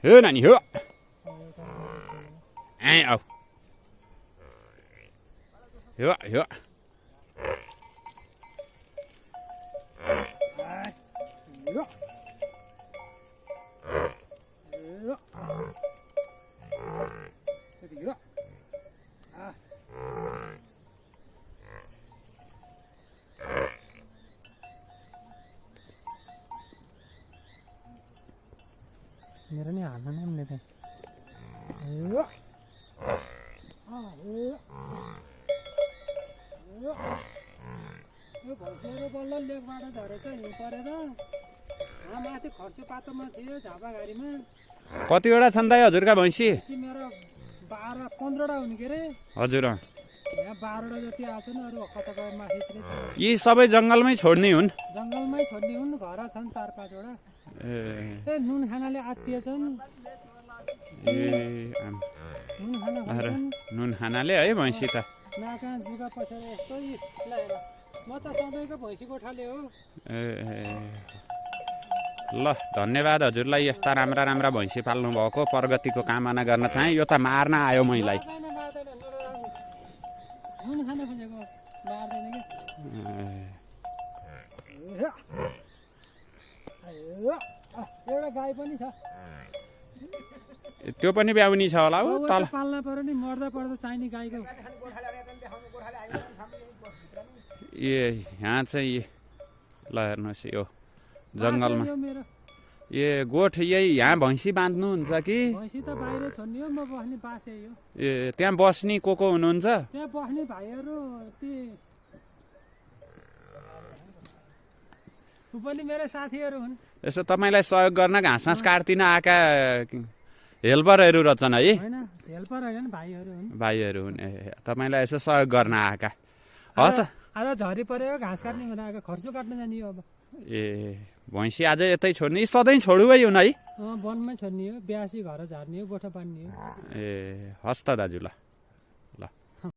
हो नानी हो ए आऊ हो हो मेरो नि हाल्नु नै हुने थिएँ यो भैँसीहरू बल्ल लेकबाट झरेछ हिउँ परेर माथि खर्सु पातोमा थियो झापाघारीमा कतिवटा छन् दाइ हजुरका भैँसी मेरो 12-15वटा हुन् के अरे हजुर यहाँ 12वटा जति आएको नि अरू कता गएर माथि यी सबै जङ्गलमै छोड्ने हुन् जङ्गलमै छोड्ने हुन् घर छन् 4-5वटा ए नुन खानाले आत्तिएछन् नुन खानाले है भैँसी त नाका जुगा पसेर यस्तै ल्याएर म त सधैँको भैँसी गोठाले हो ल धन्यवाद हजुरलाई यस्ता राम्रा राम्रा भैँसी पाल्नु भएको प्रगतिको कामना गर्न चाहे यो त मार्न आयो मैलाई नुन खान खोजेको मार्दैन के एउटा गाई पनि छ त्यो पनि ब्याउनी छ होला हौ तल पाल्न पर्यो नि मर्दा पर्दा चाहिने गाईको ए यहाँ चाहिँ ल हेर्नुहोस् यो जङ्गलमा ए गोठ यही यहाँ भैँसी बाँध्नुहुन्छ कि भैँसी त बाहिर छोड्ने हो म बस्ने बासे हो ए त्यहाँ बस्ने को हुनुहुन्छ त्यहाँ बस्ने भाइहरू ती पनि मेरो साथीहरू हुन् यसो तपाईँलाई सहयोग गर्न घाँस सास काट्दिन आएका हेल्परहरू रहेछन् है होइन हेल्पर होइन भाइहरू हुन् भाइहरू हुन् ए तपाईँलाई यसो सहयोग गर्न आएका हो त आज झरी पऱ्यो घाँस काट्ने भनेर आएको खर्चो काट्न जाने हो अब ए भैँसी आज यतै छोड्ने सधैँ छोडु है हुन् है वनमै छोड्ने हो ब्यासी घर झार्ने हो गोठा बाँध्ने हो ए हस् त दाजु ल